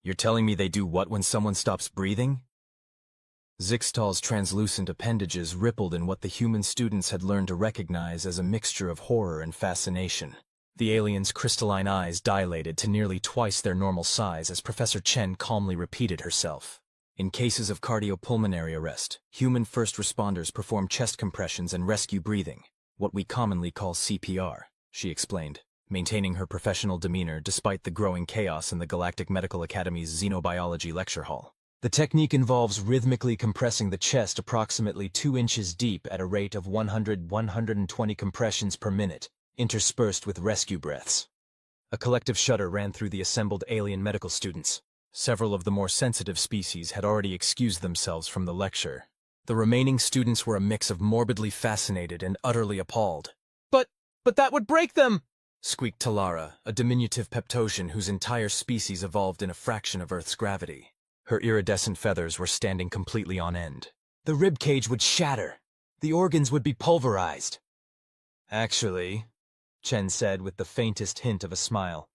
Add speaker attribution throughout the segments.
Speaker 1: You're telling me they do what when someone stops breathing? Zixtal's translucent appendages rippled in what the human students had learned to recognize as a mixture of horror and fascination. The alien's crystalline eyes dilated to nearly twice their normal size as Professor Chen calmly repeated herself. In cases of cardiopulmonary arrest, human first responders perform chest compressions and rescue breathing, what we commonly call CPR, she explained, maintaining her professional demeanor despite the growing chaos in the Galactic Medical Academy's xenobiology lecture hall. The technique involves rhythmically compressing the chest approximately 2 inches deep at a rate of 100-120 compressions per minute, interspersed with rescue breaths. A collective shudder ran through the assembled alien medical students. Several of the more sensitive species had already excused themselves from the lecture. The remaining students were a mix of morbidly fascinated and utterly appalled. But that would break them! Squeaked Talara, a diminutive Peptosian whose entire species evolved in a fraction of Earth's gravity. Her iridescent feathers were standing completely on end. The rib cage would shatter. The organs would be pulverized. Actually, Chen said with the faintest hint of a smile,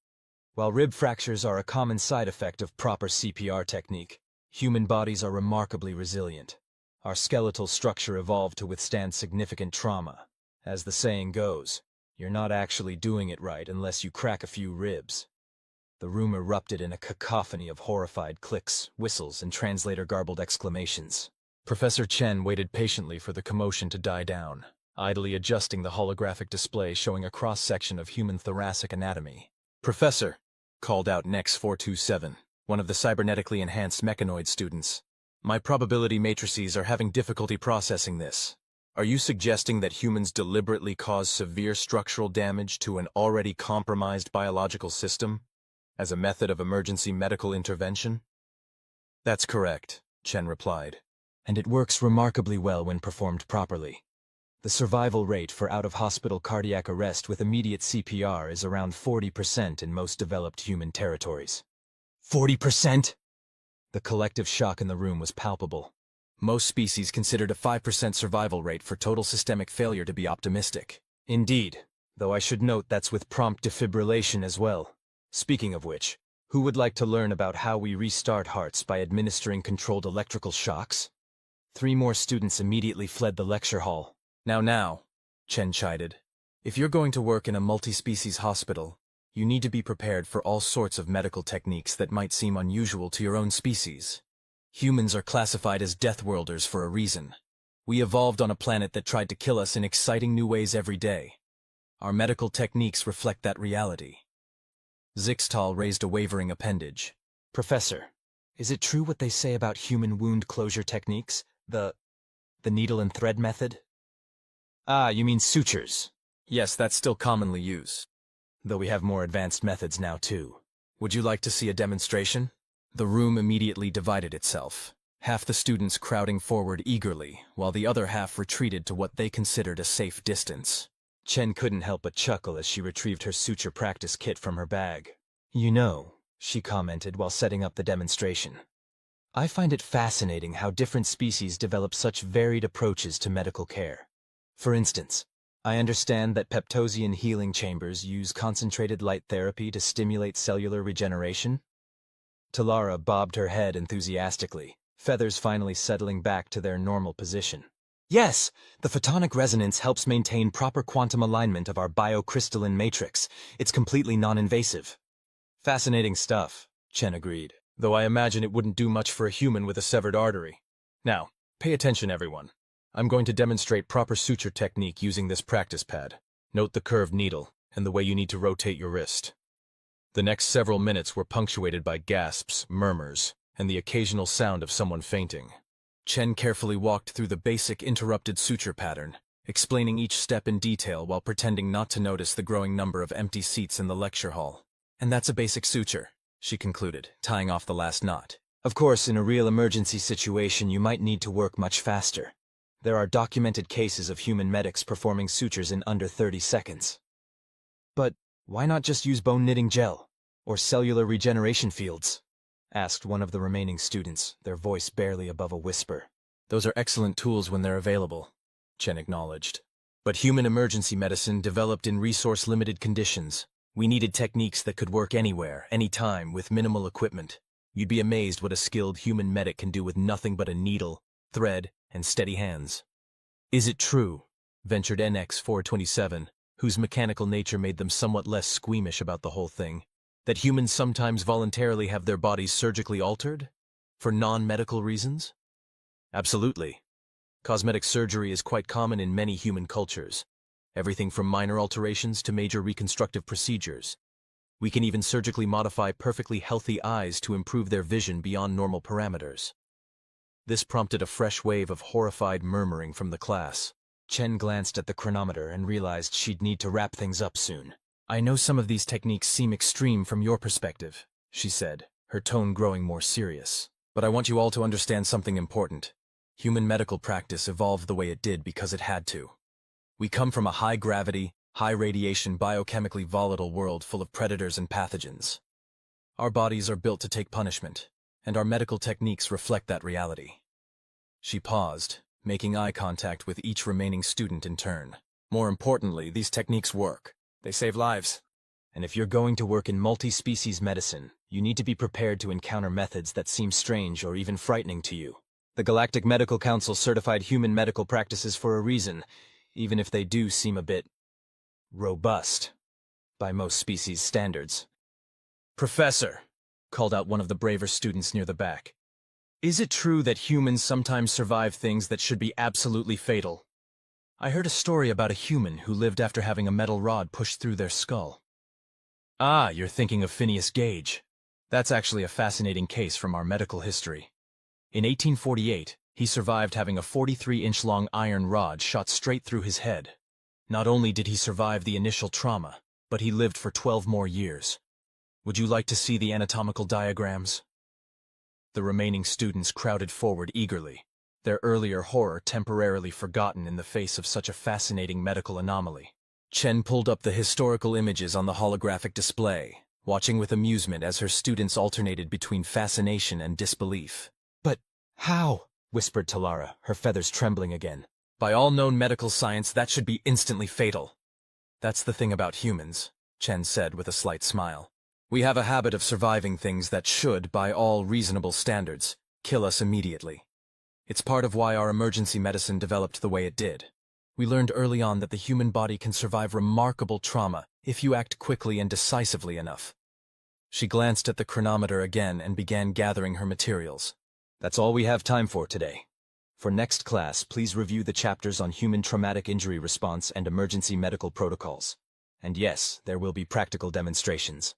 Speaker 1: while rib fractures are a common side effect of proper CPR technique, human bodies are remarkably resilient. Our skeletal structure evolved to withstand significant trauma. As the saying goes, you're not actually doing it right unless you crack a few ribs. The room erupted in a cacophony of horrified clicks, whistles, and translator-garbled exclamations. Professor Chen waited patiently for the commotion to die down, idly adjusting the holographic display showing a cross-section of human thoracic anatomy. "Professor," called out Nex 427, one of the cybernetically enhanced mechanoid students, "my probability matrices are having difficulty processing this. Are you suggesting that humans deliberately cause severe structural damage to an already compromised biological system as a method of emergency medical intervention?" "That's correct," Chen replied, "and it works remarkably well when performed properly. The survival rate for out-of-hospital cardiac arrest with immediate CPR is around 40% in most developed human territories." 40%? The collective shock in the room was palpable. Most species considered a 5% survival rate for total systemic failure to be optimistic. Indeed, though I should note that's with prompt defibrillation as well. Speaking of which, who would like to learn about how we restart hearts by administering controlled electrical shocks? 3 more students immediately fled the lecture hall. Now, Chen chided, if you're going to work in a multi-species hospital, you need to be prepared for all sorts of medical techniques that might seem unusual to your own species. Humans are classified as death worlders for a reason. We evolved on a planet that tried to kill us in exciting new ways every day. Our medical techniques reflect that reality. Zixtal raised a wavering appendage. "Professor, is it true what they say about human wound closure techniques? The needle and thread method?" "Ah, you mean sutures. Yes, that's still commonly used. Though we have more advanced methods now too. Would you like to see a demonstration?" The room immediately divided itself, half the students crowding forward eagerly, while the other half retreated to what they considered a safe distance. Chen couldn't help but chuckle as she retrieved her suture practice kit from her bag. "You know," she commented while setting up the demonstration, "I find it fascinating how different species develop such varied approaches to medical care. For instance, I understand that Peptosian healing chambers use concentrated light therapy to stimulate cellular regeneration." Talara bobbed her head enthusiastically, feathers finally settling back to their normal position. "Yes, the photonic resonance helps maintain proper quantum alignment of our biocrystalline matrix. It's completely non-invasive." "Fascinating stuff," Chen agreed, "though I imagine it wouldn't do much for a human with a severed artery. Now, pay attention everyone. I'm going to demonstrate proper suture technique using this practice pad. Note the curved needle, and the way you need to rotate your wrist." The next several minutes were punctuated by gasps, murmurs, and the occasional sound of someone fainting. Chen carefully walked through the basic interrupted suture pattern, explaining each step in detail while pretending not to notice the growing number of empty seats in the lecture hall. "And that's a basic suture," she concluded, tying off the last knot. "Of course, in a real emergency situation, you might need to work much faster. There are documented cases of human medics performing sutures in under 30 seconds. But why not just use bone-knitting gel, or cellular regeneration fields?" asked one of the remaining students, their voice barely above a whisper. "Those are excellent tools when they're available," Chen acknowledged. "But human emergency medicine developed in resource-limited conditions. We needed techniques that could work anywhere, anytime, with minimal equipment. You'd be amazed what a skilled human medic can do with nothing but a needle, thread, and steady hands. Is it true, ventured NX-427, whose mechanical nature made them somewhat less squeamish about the whole thing, that humans sometimes voluntarily have their bodies surgically altered? For non-medical reasons? Absolutely. Cosmetic surgery is quite common in many human cultures. Everything from minor alterations to major reconstructive procedures. We can even surgically modify perfectly healthy eyes to improve their vision beyond normal parameters. This prompted a fresh wave of horrified murmuring from the class. Chen glanced at the chronometer and realized she'd need to wrap things up soon. I know some of these techniques seem extreme from your perspective, she said, her tone growing more serious. But I want you all to understand something important. Human medical practice evolved the way it did because it had to. We come from a high-gravity, high-radiation, biochemically volatile world full of predators and pathogens. Our bodies are built to take punishment, and our medical techniques reflect that reality. She paused, making eye contact with each remaining student in turn. More importantly, these techniques work. They save lives. And if you're going to work in multi-species medicine, you need to be prepared to encounter methods that seem strange or even frightening to you. The Galactic Medical Council certified human medical practices for a reason, even if they do seem a bit robust by most species standards. Professor, called out one of the braver students near the back, is it true that humans sometimes survive things that should be absolutely fatal? I heard a story about a human who lived after having a metal rod pushed through their skull. Ah, you're thinking of Phineas Gage. That's actually a fascinating case from our medical history. In 1848, he survived having a 43-inch-long iron rod shot straight through his head. Not only did he survive the initial trauma, but he lived for 12 more years. Would you like to see the anatomical diagrams? The remaining students crowded forward eagerly, their earlier horror temporarily forgotten in the face of such a fascinating medical anomaly. Chen pulled up the historical images on the holographic display, watching with amusement as her students alternated between fascination and disbelief. But how? Whispered Talara, her feathers trembling again. By all known medical science, that should be instantly fatal. That's the thing about humans, Chen said with a slight smile. We have a habit of surviving things that should, by all reasonable standards, kill us immediately. It's part of why our emergency medicine developed the way it did. We learned early on that the human body can survive remarkable trauma if you act quickly and decisively enough. She glanced at the chronometer again and began gathering her materials. That's all we have time for today. For next class, please review the chapters on human traumatic injury response and emergency medical protocols. And yes, there will be practical demonstrations.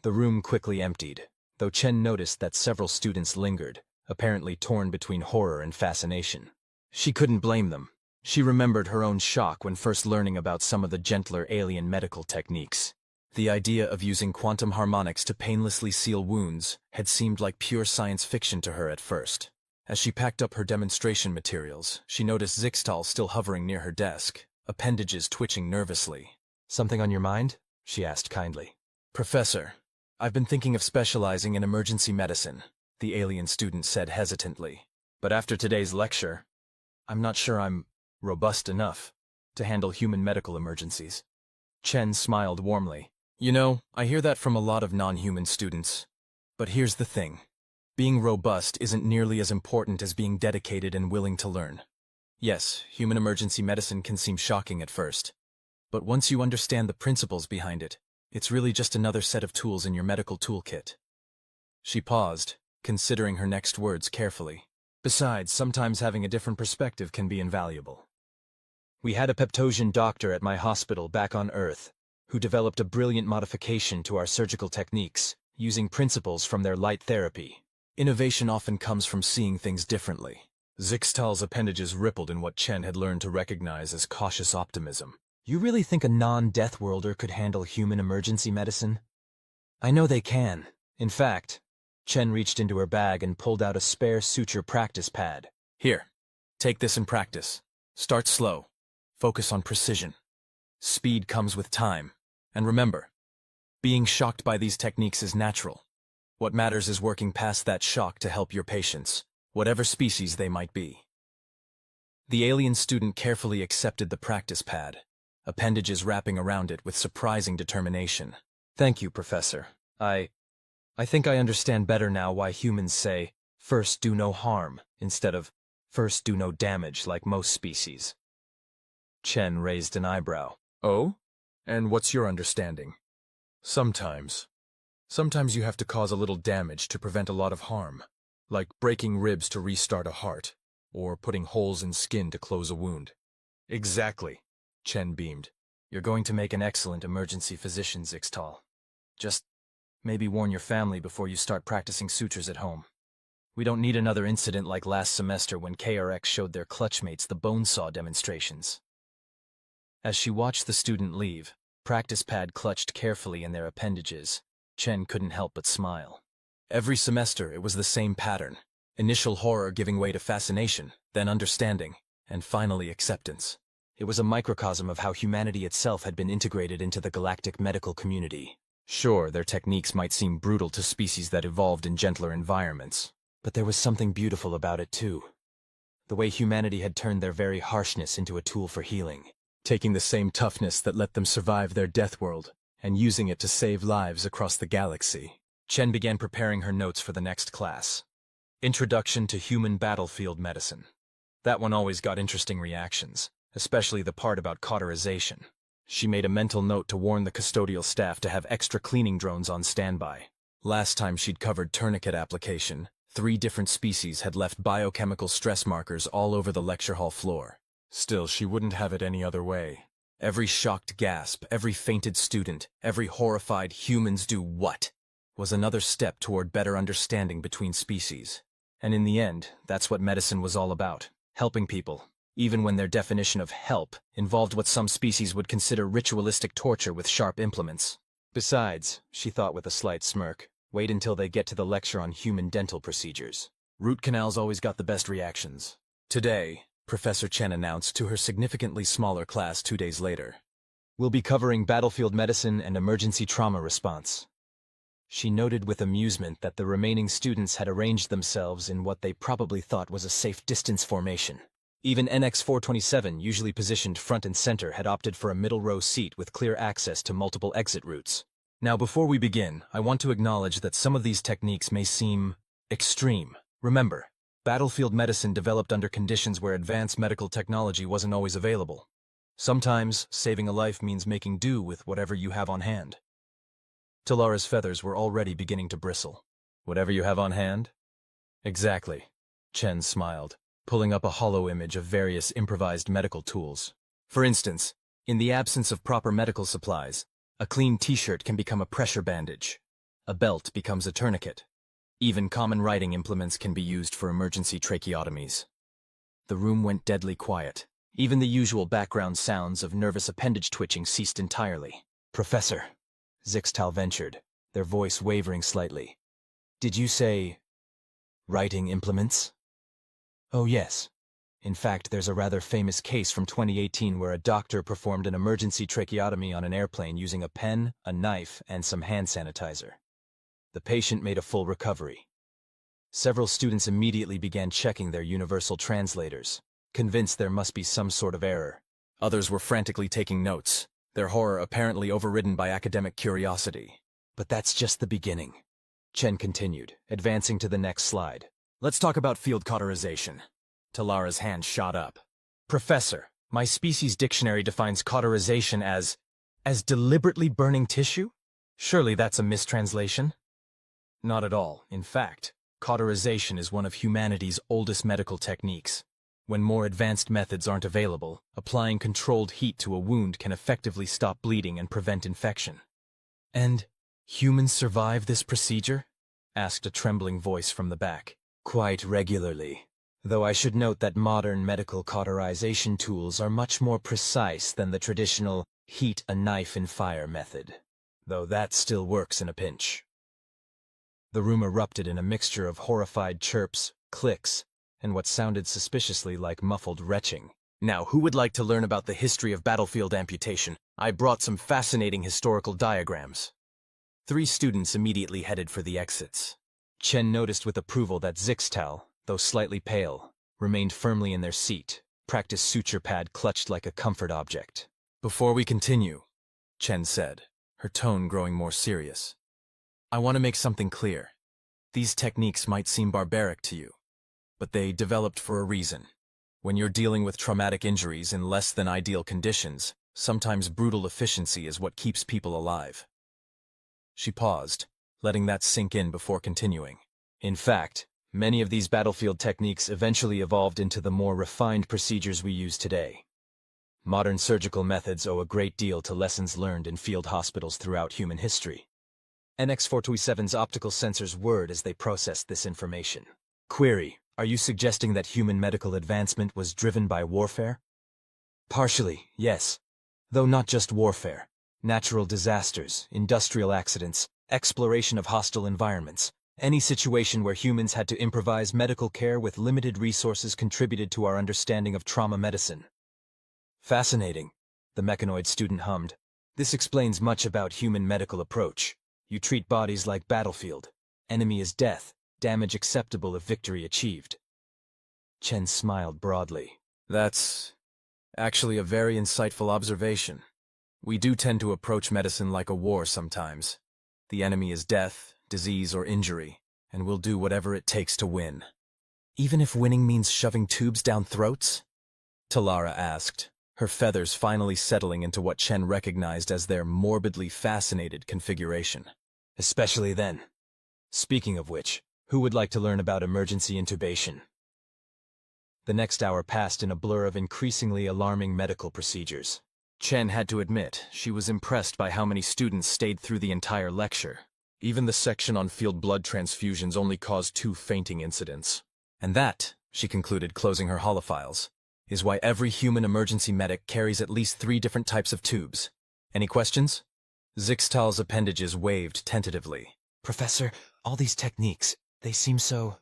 Speaker 1: The room quickly emptied, though Chen noticed that several students lingered, apparently torn between horror and fascination. She couldn't blame them. She remembered her own shock when first learning about some of the gentler alien medical techniques. The idea of using quantum harmonics to painlessly seal wounds had seemed like pure science fiction to her at first. As she packed up her demonstration materials, she noticed Zixtal still hovering near her desk, appendages twitching nervously. Something on your mind? She asked kindly. Professor, I've been thinking of specializing in emergency medicine, the alien student said hesitantly. But after today's lecture, I'm not sure I'm robust enough to handle human medical emergencies. Chen smiled warmly. You know, I hear that from a lot of non-human students. But here's the thing. Being robust isn't nearly as important as being dedicated and willing to learn. Yes, human emergency medicine can seem shocking at first. But once you understand the principles behind it, it's really just another set of tools in your medical toolkit. She paused, considering her next words carefully. Besides, sometimes having a different perspective can be invaluable. We had a Peptosian doctor at my hospital back on Earth who developed a brilliant modification to our surgical techniques, using principles from their light therapy. Innovation often comes from seeing things differently. Zixtal's appendages rippled in what Chen had learned to recognize as cautious optimism. You really think a non-death worlder could handle human emergency medicine? I know they can. In fact, Chen reached into her bag and pulled out a spare suture practice pad. Here, take this and practice. Start slow. Focus on precision. Speed comes with time. And remember, being shocked by these techniques is natural. What matters is working past that shock to help your patients, whatever species they might be. The alien student carefully accepted the practice pad, appendages wrapping around it with surprising determination. Thank you, Professor. I think I understand better now why humans say, first do no harm, instead of, first do no damage like most species. Chen raised an eyebrow. Oh? And what's your understanding? Sometimes. Sometimes you have to cause a little damage to prevent a lot of harm, like breaking ribs to restart a heart, or putting holes in skin to close a wound. Exactly, Chen beamed. You're going to make an excellent emergency physician, Zixtal. Just maybe warn your family before you start practicing sutures at home. We don't need another incident like last semester when KRX showed their clutchmates the bone saw demonstrations. As she watched the student leave, practice pad clutched carefully in their appendages, Chen couldn't help but smile. Every semester it was the same pattern. Initial horror giving way to fascination, then understanding, and finally acceptance. It was a microcosm of how humanity itself had been integrated into the galactic medical community. Sure, their techniques might seem brutal to species that evolved in gentler environments, but there was something beautiful about it too. The way humanity had turned their very harshness into a tool for healing, taking the same toughness that let them survive their death world and using it to save lives across the galaxy. Chen began preparing her notes for the next class. Introduction to Human Battlefield Medicine. That one always got interesting reactions, especially the part about cauterization. She made a mental note to warn the custodial staff to have extra cleaning drones on standby. Last time she'd covered tourniquet application, 3 different species had left biochemical stress markers all over the lecture hall floor. Still, she wouldn't have it any other way. Every shocked gasp, every fainted student, every horrified "humans do what?" was another step toward better understanding between species. And in the end, that's what medicine was all about, helping people, even when their definition of help involved what some species would consider ritualistic torture with sharp implements. Besides, she thought with a slight smirk, wait until they get to the lecture on human dental procedures. Root canals always got the best reactions. Today, Professor Chen announced to her significantly smaller class 2 days later, we'll be covering battlefield medicine and emergency trauma response. She noted with amusement that the remaining students had arranged themselves in what they probably thought was a safe distance formation. Even NX-427, usually positioned front and center, had opted for a middle row seat with clear access to multiple exit routes. Now, before we begin, I want to acknowledge that some of these techniques may seem extreme. Remember, battlefield medicine developed under conditions where advanced medical technology wasn't always available. Sometimes, saving a life means making do with whatever you have on hand. Talara's feathers were already beginning to bristle. Whatever you have on hand? Exactly. Chen smiled, pulling up a hollow image of various improvised medical tools. For instance, in the absence of proper medical supplies, a clean t-shirt can become a pressure bandage. A belt becomes a tourniquet. Even common writing implements can be used for emergency tracheotomies. The room went deadly quiet. Even the usual background sounds of nervous appendage twitching ceased entirely. Professor, Zixtal ventured, their voice wavering slightly. Did you say writing implements? Oh yes. In fact, there's a rather famous case from 2018 where a doctor performed an emergency tracheotomy on an airplane using a pen, a knife, and some hand sanitizer. The patient made a full recovery. Several students immediately began checking their universal translators, convinced there must be some sort of error. Others were frantically taking notes, their horror apparently overridden by academic curiosity. But that's just the beginning. Chen continued, advancing to the next slide. Let's talk about field cauterization. Talara's hand shot up. Professor, my species dictionary defines cauterization as deliberately burning tissue? Surely that's a mistranslation? Not at all. In fact, cauterization is one of humanity's oldest medical techniques. When more advanced methods aren't available, applying controlled heat to a wound can effectively stop bleeding and prevent infection. And humans survive this procedure? Asked a trembling voice from the back. Quite regularly. Though I should note that modern medical cauterization tools are much more precise than the traditional heat a knife in fire method. Though that still works in a pinch. The room erupted in a mixture of horrified chirps, clicks, and what sounded suspiciously like muffled retching. Now, who would like to learn about the history of battlefield amputation? I brought some fascinating historical diagrams. 3 students immediately headed for the exits. Chen noticed with approval that Zixtal, though slightly pale, remained firmly in their seat, practice suture pad clutched like a comfort object. Before we continue, Chen said, her tone growing more serious, I want to make something clear. These techniques might seem barbaric to you, but they developed for a reason. When you're dealing with traumatic injuries in less than ideal conditions, sometimes brutal efficiency is what keeps people alive. She paused, letting that sink in before continuing. In fact, many of these battlefield techniques eventually evolved into the more refined procedures we use today. Modern surgical methods owe a great deal to lessons learned in field hospitals throughout human history. NX-427's optical sensors whirred as they processed this information. Query: are you suggesting that human medical advancement was driven by warfare? Partially, yes. Though not just warfare. Natural disasters, industrial accidents, exploration of hostile environments. Any situation where humans had to improvise medical care with limited resources contributed to our understanding of trauma medicine. Fascinating, the mechanoid student hummed. This explains much about human medical approach. You treat bodies like battlefield. Enemy is death, damage acceptable if victory achieved. Chen smiled broadly. That's actually a very insightful observation. We do tend to approach medicine like a war sometimes. The enemy is death, disease, or injury, and we'll do whatever it takes to win. Even if winning means shoving tubes down throats? Talara asked, her feathers finally settling into what Chen recognized as their morbidly fascinated configuration. Especially then. Speaking of which, who would like to learn about emergency intubation? The next hour passed in a blur of increasingly alarming medical procedures. Chen had to admit she was impressed by how many students stayed through the entire lecture. Even the section on field blood transfusions only caused 2 fainting incidents. And that, she concluded, closing her holophiles, is why every human emergency medic carries at least 3 different types of tubes. Any questions? Zixtal's appendages waved tentatively. Professor, all these techniques, they seem so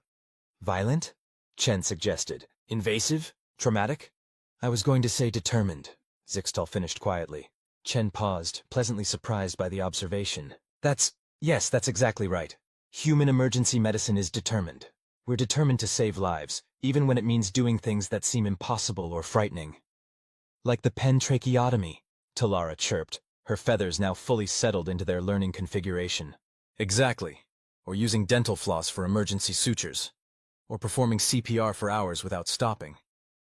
Speaker 1: violent? Chen suggested. Invasive? Traumatic? I was going to say determined, Zixtal finished quietly. Chen paused, pleasantly surprised by the observation. Yes, that's exactly right. Human emergency medicine is determined. We're determined to save lives, even when it means doing things that seem impossible or frightening. Like the pen tracheotomy, Talara chirped, her feathers now fully settled into their learning configuration. Exactly. Or using dental floss for emergency sutures. Or performing CPR for hours without stopping.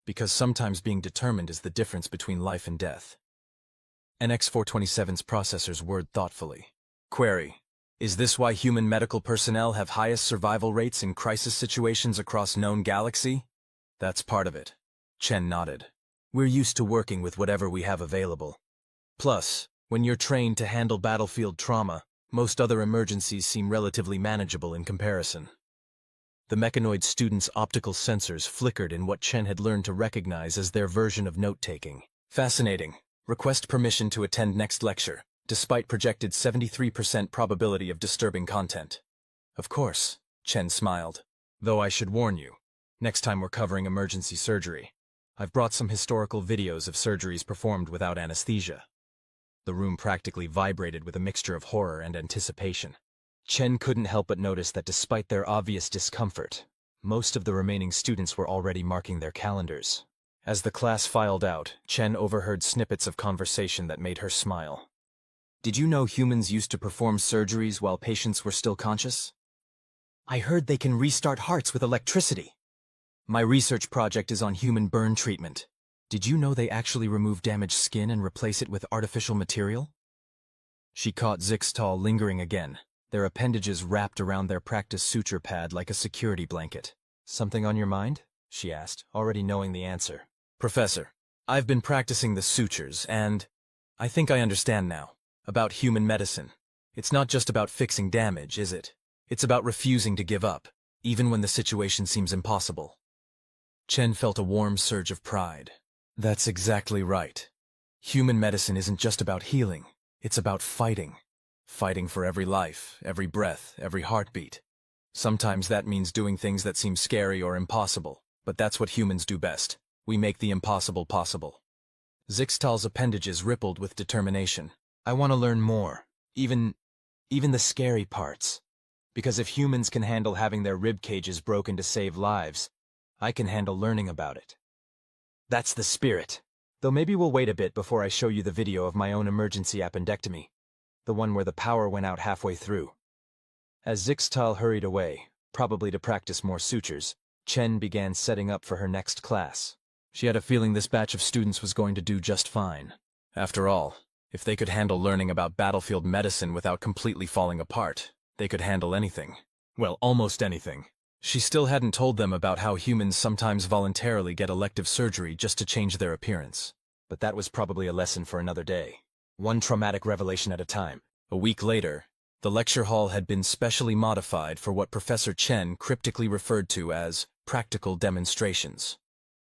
Speaker 1: Because sometimes being determined is the difference between life and death. NX-427's processors whirred thoughtfully. Query: is this why human medical personnel have highest survival rates in crisis situations across known galaxy? That's part of it. Chen nodded. We're used to working with whatever we have available. Plus, when you're trained to handle battlefield trauma, most other emergencies seem relatively manageable in comparison. The mechanoid student's optical sensors flickered in what Chen had learned to recognize as their version of note-taking. Fascinating. Request permission to attend next lecture, despite projected 73% probability of disturbing content. Of course, Chen smiled. Though I should warn you, next time we're covering emergency surgery, I've brought some historical videos of surgeries performed without anesthesia. The room practically vibrated with a mixture of horror and anticipation. Chen couldn't help but notice that despite their obvious discomfort, most of the remaining students were already marking their calendars. As the class filed out, Chen overheard snippets of conversation that made her smile. Did you know humans used to perform surgeries while patients were still conscious? I heard they can restart hearts with electricity. My research project is on human burn treatment. Did you know they actually remove damaged skin and replace it with artificial material? She caught Zixtal lingering again, their appendages wrapped around their practice suture pad like a security blanket. Something on your mind? She asked, already knowing the answer. Professor, I've been practicing the sutures and I think I understand now. About human medicine. It's not just about fixing damage, is it? It's about refusing to give up, even when the situation seems impossible. Chen felt a warm surge of pride. That's exactly right. Human medicine isn't just about healing, it's about fighting. Fighting for every life, every breath, every heartbeat. Sometimes that means doing things that seem scary or impossible, but that's what humans do best. We make the impossible possible. Zixtal's appendages rippled with determination. I want to learn more, even the scary parts. Because if humans can handle having their rib cages broken to save lives, I can handle learning about it. That's the spirit. Though maybe we'll wait a bit before I show you the video of my own emergency appendectomy. The one where the power went out halfway through. As Zixtal hurried away, probably to practice more sutures, Chen began setting up for her next class. She had a feeling this batch of students was going to do just fine. After all, if they could handle learning about battlefield medicine without completely falling apart, they could handle anything. Well, almost anything. She still hadn't told them about how humans sometimes voluntarily get elective surgery just to change their appearance. But that was probably a lesson for another day. One traumatic revelation at a time. A week later, the lecture hall had been specially modified for what Professor Chen cryptically referred to as practical demonstrations.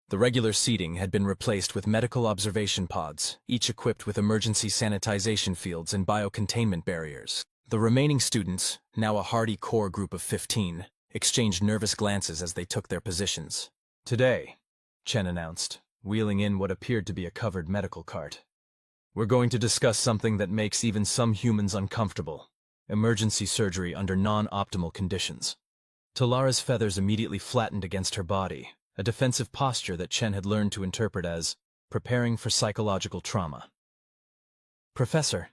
Speaker 1: The regular seating had been replaced with medical observation pods, each equipped with emergency sanitization fields and biocontainment barriers. The remaining students, now a hardy core group of 15, exchanged nervous glances as they took their positions. "Today," Chen announced, wheeling in what appeared to be a covered medical cart, "we're going to discuss something that makes even some humans uncomfortable: emergency surgery under non-optimal conditions." Talara's feathers immediately flattened against her body, a defensive posture that Chen had learned to interpret as preparing for psychological trauma. "Professor,"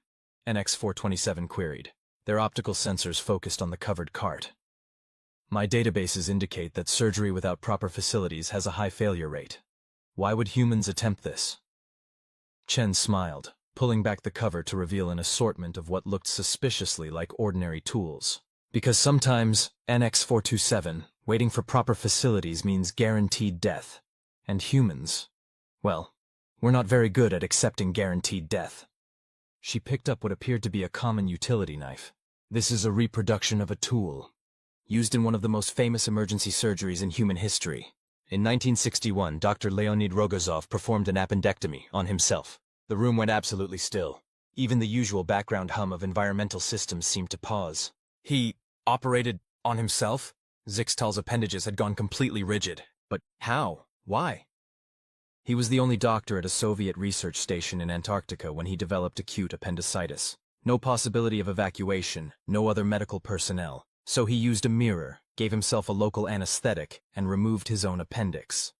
Speaker 1: NX-427 queried, their optical sensors focused on the covered cart, "my databases indicate that surgery without proper facilities has a high failure rate. Why would humans attempt this?" Chen smiled, pulling back the cover to reveal an assortment of what looked suspiciously like ordinary tools. "Because sometimes, NX-427, waiting for proper facilities means guaranteed death. And humans, well, we're not very good at accepting guaranteed death." She picked up what appeared to be a common utility knife. "This is a reproduction of a tool, used in one of the most famous emergency surgeries in human history. In 1961, Dr. Leonid Rogozov performed an appendectomy on himself. The room went absolutely still. Even the usual background hum of environmental systems seemed to pause. He operated on himself? Zixtal's appendages had gone completely rigid. But how? Why? He was the only doctor at a Soviet research station in Antarctica when he developed acute appendicitis. No possibility of evacuation, no other medical personnel. So he used a mirror, gave himself a local anesthetic, and removed his own appendix.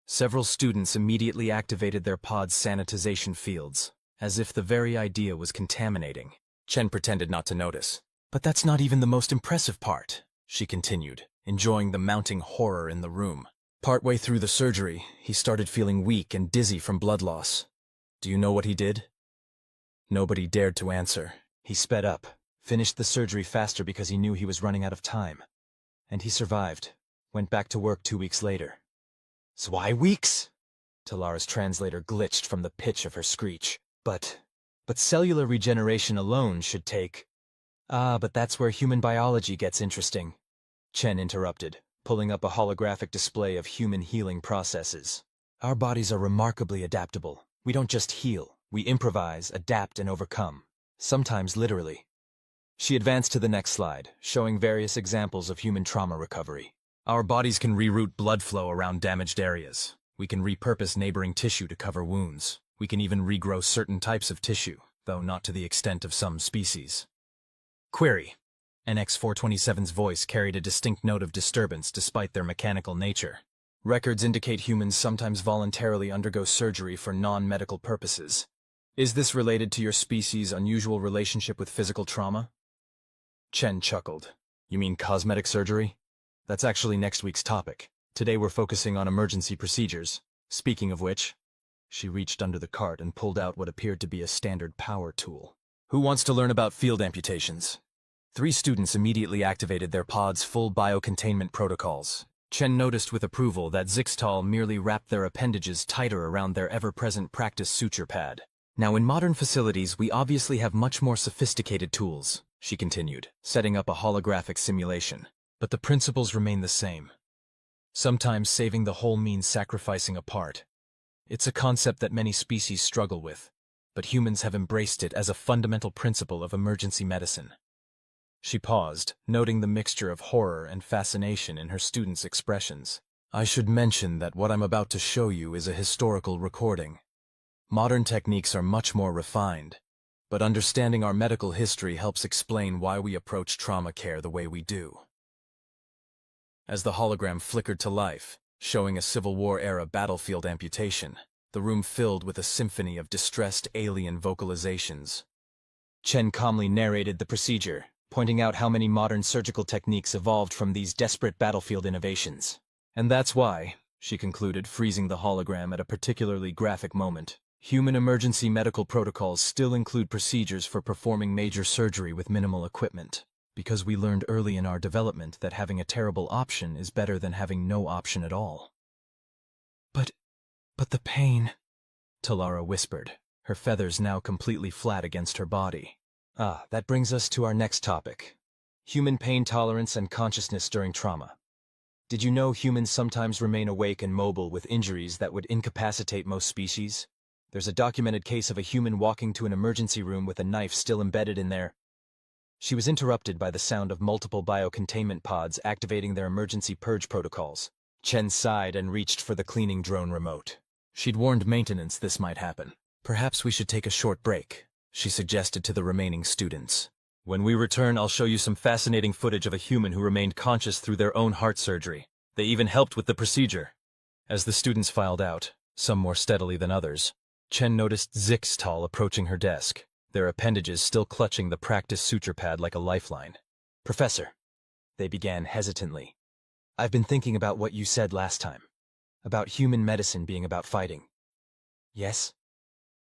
Speaker 1: Several students immediately activated their pod's sanitization fields, as if the very idea was contaminating. Chen pretended not to notice. "But that's not even the most impressive part," she continued, enjoying the mounting horror in the room. "Partway through the surgery, he started feeling weak and dizzy from blood loss. Do you know what he did?" Nobody dared to answer. He sped up, finished the surgery faster because he knew he was running out of time. And he survived, went back to work 2 weeks later. "Zwei weeks?" Talara's translator glitched from the pitch of her screech. But cellular regeneration alone should take... But that's where human biology gets interesting," Chen interrupted, pulling up a holographic display of human healing processes. "Our bodies are remarkably adaptable. We don't just heal, we improvise, adapt, and overcome. Sometimes literally." She advanced to the next slide, showing various examples of human trauma recovery. "Our bodies can reroute blood flow around damaged areas. We can repurpose neighboring tissue to cover wounds. We can even regrow certain types of tissue, though not to the extent of some species." Query. NX-427's voice carried a distinct note of disturbance despite their mechanical nature. "Records indicate humans sometimes voluntarily undergo surgery for non-medical purposes. Is this related to your species' unusual relationship with physical trauma?" Chen chuckled. "You mean cosmetic surgery? That's actually next week's topic. Today we're focusing on emergency procedures. Speaking of which..." She reached under the cart and pulled out what appeared to be a standard power tool. "Who wants to learn about field amputations?" 3 students immediately activated their pod's full biocontainment protocols. Chen noticed with approval that Zixtal merely wrapped their appendages tighter around their ever-present practice suture pad. "Now, in modern facilities, we obviously have much more sophisticated tools," she continued, setting up a holographic simulation. "But the principles remain the same. Sometimes saving the whole means sacrificing a part. It's a concept that many species struggle with, but humans have embraced it as a fundamental principle of emergency medicine." She paused, noting the mixture of horror and fascination in her students' expressions. "I should mention that what I'm about to show you is a historical recording. Modern techniques are much more refined, but understanding our medical history helps explain why we approach trauma care the way we do." As the hologram flickered to life, showing a Civil War-era battlefield amputation, the room filled with a symphony of distressed alien vocalizations. Chen calmly narrated the procedure, pointing out how many modern surgical techniques evolved from these desperate battlefield innovations. And that's why, she concluded, freezing the hologram at a particularly graphic moment, human emergency medical protocols still include procedures for performing major surgery with minimal equipment, because we learned early in our development that having a terrible option is better than having no option at all. But the pain, Talara whispered, her feathers now completely flat against her body. That brings us to our next topic: human pain tolerance and consciousness during trauma. Did you know humans sometimes remain awake and mobile with injuries that would incapacitate most species? There's a documented case of a human walking to an emergency room with a knife still embedded in there. She was interrupted by the sound of multiple biocontainment pods activating their emergency purge protocols. Chen sighed and reached for the cleaning drone remote. She'd warned maintenance this might happen. Perhaps we should take a short break, she suggested to the remaining students. When we return, I'll show you some fascinating footage of a human who remained conscious through their own heart surgery. They even helped with the procedure. As the students filed out, some more steadily than others, Chen noticed Zixtal approaching her desk, their appendages still clutching the practice suture pad like a lifeline. "Professor," they began hesitantly, "I've been thinking about what you said last time, about human medicine being about fighting." "Yes?"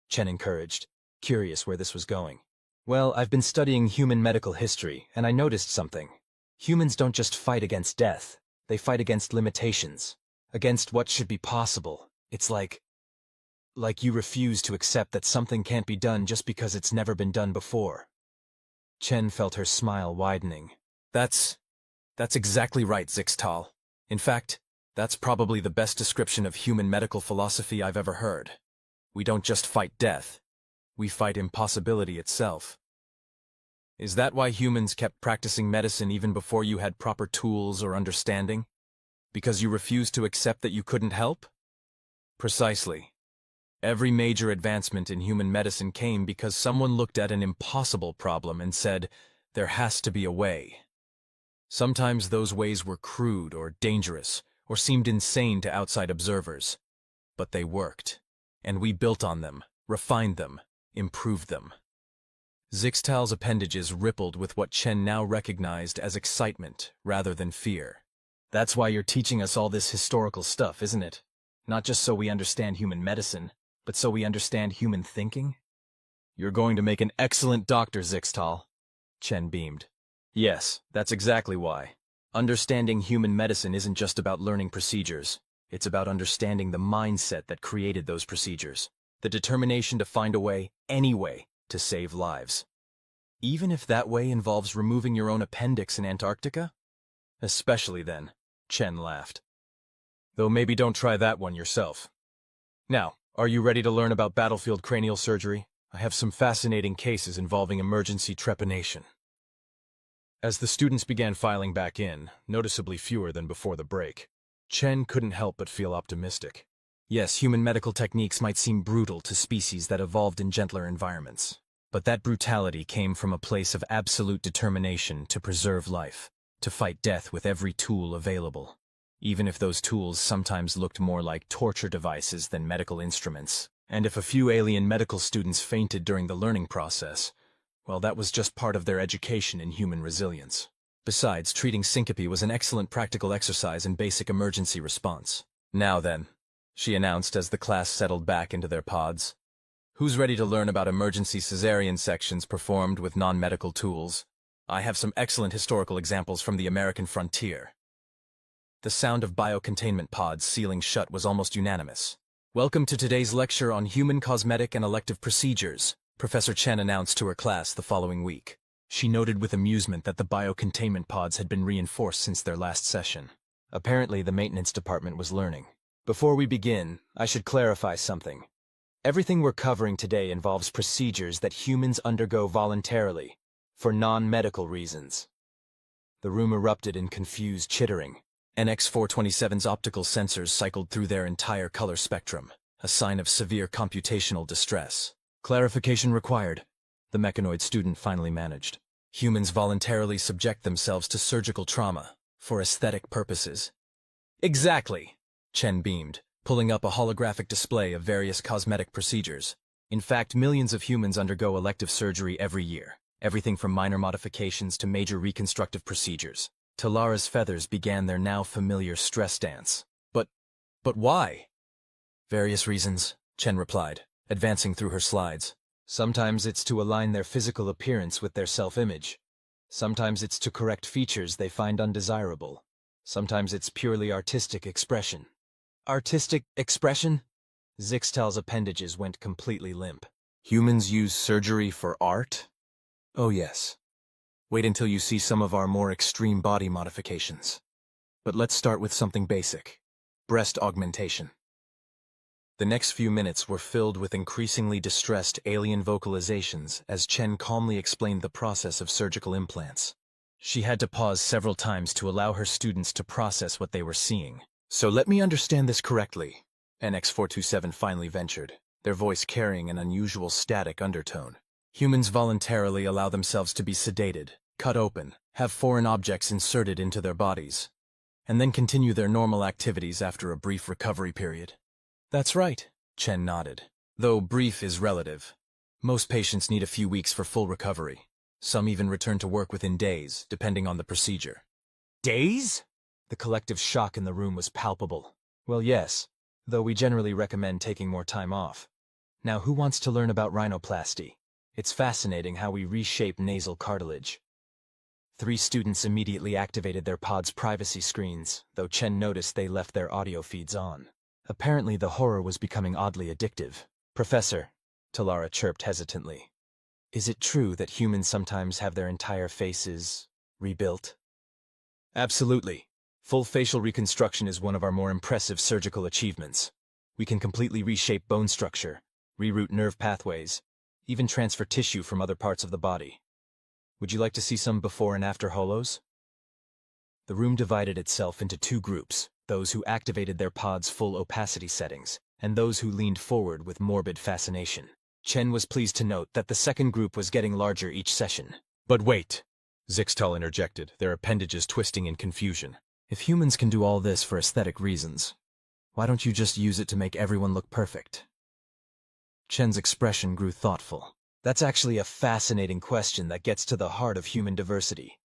Speaker 1: Chen encouraged, curious where this was going. "Well, I've been studying human medical history, and I noticed something. Humans don't just fight against death, they fight against limitations, against what should be possible. It's like you refuse to accept that something can't be done just because it's never been done before." Chen felt her smile widening. That's exactly right, Zixtal. In fact, that's probably the best description of human medical philosophy I've ever heard. We don't just fight death, we fight impossibility itself. Is that why humans kept practicing medicine even before you had proper tools or understanding? Because you refused to accept that you couldn't help? Precisely. Every major advancement in human medicine came because someone looked at an impossible problem and said, there has to be a way. Sometimes those ways were crude or dangerous, or seemed insane to outside observers. But they worked, and we built on them, refined them, improved them. Zixtal's appendages rippled with what Chen now recognized as excitement rather than fear. That's why you're teaching us all this historical stuff, isn't it? Not just so we understand human medicine, but so we understand human thinking? You're going to make an excellent doctor, Zixtal, Chen beamed. Yes, that's exactly why. Understanding human medicine isn't just about learning procedures. It's about understanding the mindset that created those procedures. The determination to find a way, any way, to save lives. Even if that way involves removing your own appendix in Antarctica? Especially then, Chen laughed. Though maybe don't try that one yourself. Now, are you ready to learn about battlefield cranial surgery? I have some fascinating cases involving emergency trepanation. As the students began filing back in, noticeably fewer than before the break, Chen couldn't help but feel optimistic. Yes, human medical techniques might seem brutal to species that evolved in gentler environments, but that brutality came from a place of absolute determination to preserve life, to fight death with every tool available. Even if those tools sometimes looked more like torture devices than medical instruments, and if a few alien medical students fainted during the learning process, well, that was just part of their education in human resilience. Besides, treating syncope was an excellent practical exercise in basic emergency response. Now then, she announced as the class settled back into their pods. Who's ready to learn about emergency cesarean sections performed with non-medical tools? I have some excellent historical examples from the American frontier. The sound of biocontainment pods sealing shut was almost unanimous. Welcome to today's lecture on human cosmetic and elective procedures, Professor Chen announced to her class the following week. She noted with amusement that the biocontainment pods had been reinforced since their last session. Apparently, the maintenance department was learning. Before we begin, I should clarify something. Everything we're covering today involves procedures that humans undergo voluntarily, for non-medical reasons. The room erupted in confused chittering. NX-427's optical sensors cycled through their entire color spectrum, a sign of severe computational distress. Clarification required, the mechanoid student finally managed. Humans voluntarily subject themselves to surgical trauma, for aesthetic purposes. Exactly, Chen beamed, pulling up a holographic display of various cosmetic procedures. In fact, millions of humans undergo elective surgery every year, everything from minor modifications to major reconstructive procedures. Talara's feathers began their now familiar stress dance. But why? Various reasons, Chen replied, advancing through her slides. Sometimes it's to align their physical appearance with their self-image. Sometimes it's to correct features they find undesirable. Sometimes it's purely artistic expression. Artistic expression? Zixtal's appendages went completely limp. Humans use surgery for art? Oh yes. Wait until you see some of our more extreme body modifications. But let's start with something basic. Breast augmentation. The next few minutes were filled with increasingly distressed alien vocalizations as Chen calmly explained the process of surgical implants. She had to pause several times to allow her students to process what they were seeing. So let me understand this correctly, NX-427 finally ventured, their voice carrying an unusual static undertone. Humans voluntarily allow themselves to be sedated, cut open, have foreign objects inserted into their bodies, and then continue their normal activities after a brief recovery period. That's right, Chen nodded. Though brief is relative. Most patients need a few weeks for full recovery. Some even return to work within days, depending on the procedure. Days? The collective shock in the room was palpable. Well, yes, though we generally recommend taking more time off. Now, who wants to learn about rhinoplasty? It's fascinating how we reshape nasal cartilage. 3 students immediately activated their pod's privacy screens, though Chen noticed they left their audio feeds on. Apparently the horror was becoming oddly addictive. Professor, Talara chirped hesitantly. Is it true that humans sometimes have their entire faces rebuilt? Absolutely. Full facial reconstruction is one of our more impressive surgical achievements. We can completely reshape bone structure, reroute nerve pathways, even transfer tissue from other parts of the body. Would you like to see some before and after holos? The room divided itself into 2 groups, those who activated their pod's full opacity settings, and those who leaned forward with morbid fascination. Chen was pleased to note that the second group was getting larger each session. But wait, Zixtal interjected, their appendages twisting in confusion. If humans can do all this for aesthetic reasons, why don't you just use it to make everyone look perfect? Chen's expression grew thoughtful. That's actually a fascinating question that gets to the heart of human diversity.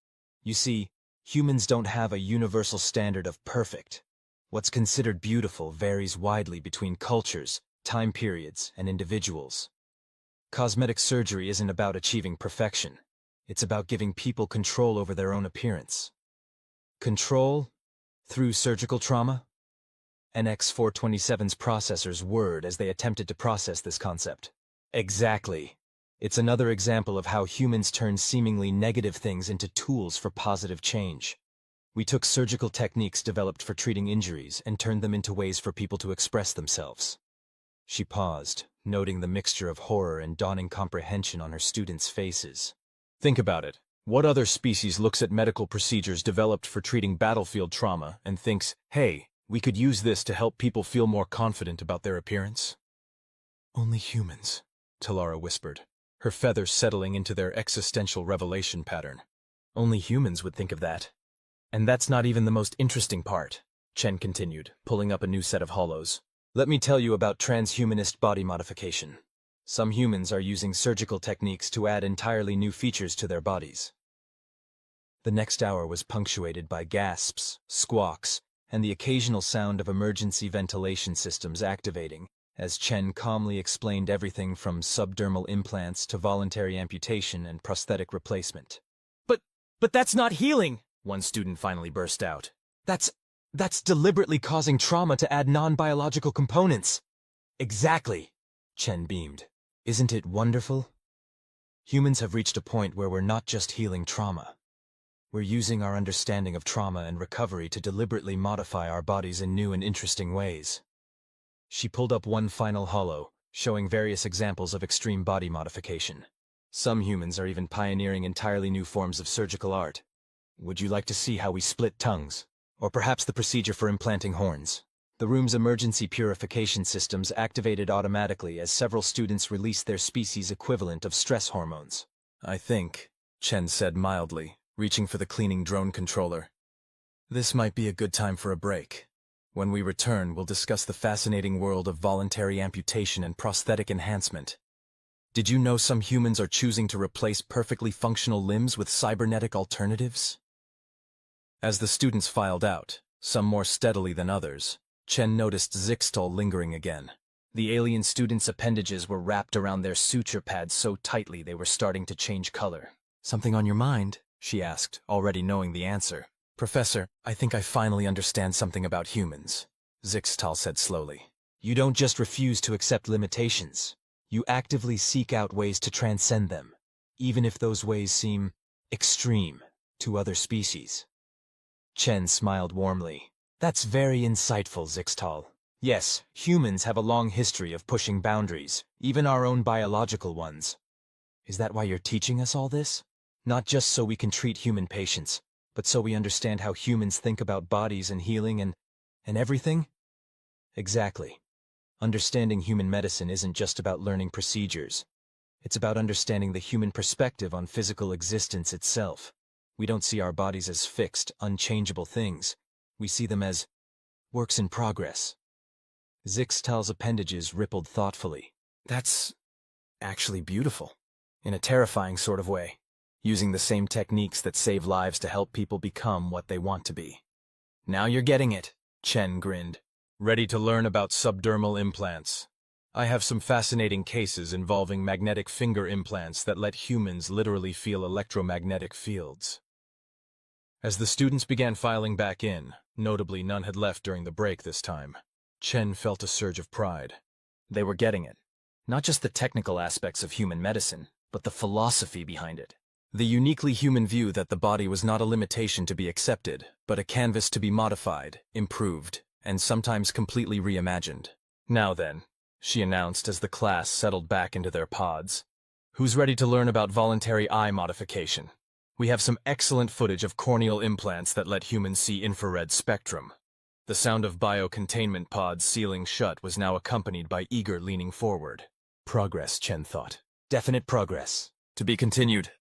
Speaker 1: You see, humans don't have a universal standard of perfect. What's considered beautiful varies widely between cultures, time periods, and individuals. Cosmetic surgery isn't about achieving perfection. It's about giving people control over their own appearance. Control? Through surgical trauma? NX-427's processors whirred as they attempted to process this concept. Exactly. It's another example of how humans turn seemingly negative things into tools for positive change. We took surgical techniques developed for treating injuries and turned them into ways for people to express themselves. She paused, noting the mixture of horror and dawning comprehension on her students' faces. Think about it. What other species looks at medical procedures developed for treating battlefield trauma and thinks, hey, we could use this to help people feel more confident about their appearance? Only humans, Talara whispered, her feathers settling into their existential revelation pattern. Only humans would think of that. And that's not even the most interesting part, Chen continued, pulling up a new set of holos. Let me tell you about transhumanist body modification. Some humans are using surgical techniques to add entirely new features to their bodies. The next hour was punctuated by gasps, squawks, and the occasional sound of emergency ventilation systems activating, as Chen calmly explained everything from subdermal implants to voluntary amputation and prosthetic replacement. But that's not healing, one student finally burst out. That's deliberately causing trauma to add non-biological components. Exactly, Chen beamed. Isn't it wonderful? Humans have reached a point where we're not just healing trauma. We're using our understanding of trauma and recovery to deliberately modify our bodies in new and interesting ways. She pulled up one final holo, showing various examples of extreme body modification. Some humans are even pioneering entirely new forms of surgical art. Would you like to see how we split tongues? Or perhaps the procedure for implanting horns? The room's emergency purification systems activated automatically as several students released their species' equivalent of stress hormones. I think, Chen said mildly, reaching for the cleaning drone controller. This might be a good time for a break. When we return, we'll discuss the fascinating world of voluntary amputation and prosthetic enhancement. Did you know some humans are choosing to replace perfectly functional limbs with cybernetic alternatives? As the students filed out, some more steadily than others, Chen noticed Zixtal lingering again. The alien students' appendages were wrapped around their suture pads so tightly they were starting to change color. "Something on your mind?" she asked, already knowing the answer. "Professor, I think I finally understand something about humans," Zixtal said slowly. "You don't just refuse to accept limitations. You actively seek out ways to transcend them, even if those ways seem extreme to other species." Chen smiled warmly. "That's very insightful, Zixtal. Yes, humans have a long history of pushing boundaries, even our own biological ones. Is that why you're teaching us all this? Not just so we can treat human patients, but so we understand how humans think about bodies and healing and everything?" "Exactly. Understanding human medicine isn't just about learning procedures. It's about understanding the human perspective on physical existence itself. We don't see our bodies as fixed, unchangeable things. We see them as works in progress." Zixtal's appendages rippled thoughtfully. "That's actually beautiful, in a terrifying sort of way, using the same techniques that save lives to help people become what they want to be." "Now you're getting it," Chen grinned. "Ready to learn about subdermal implants? I have some fascinating cases involving magnetic finger implants that let humans literally feel electromagnetic fields." As the students began filing back in, notably none had left during the break this time, Chen felt a surge of pride. They were getting it. Not just the technical aspects of human medicine, but the philosophy behind it. The uniquely human view that the body was not a limitation to be accepted, but a canvas to be modified, improved, and sometimes completely reimagined. "Now then," she announced as the class settled back into their pods, "who's ready to learn about voluntary eye modification? We have some excellent footage of corneal implants that let humans see infrared spectrum." The sound of biocontainment pods sealing shut was now accompanied by eager leaning forward. Progress, Chen thought. Definite progress. To be continued.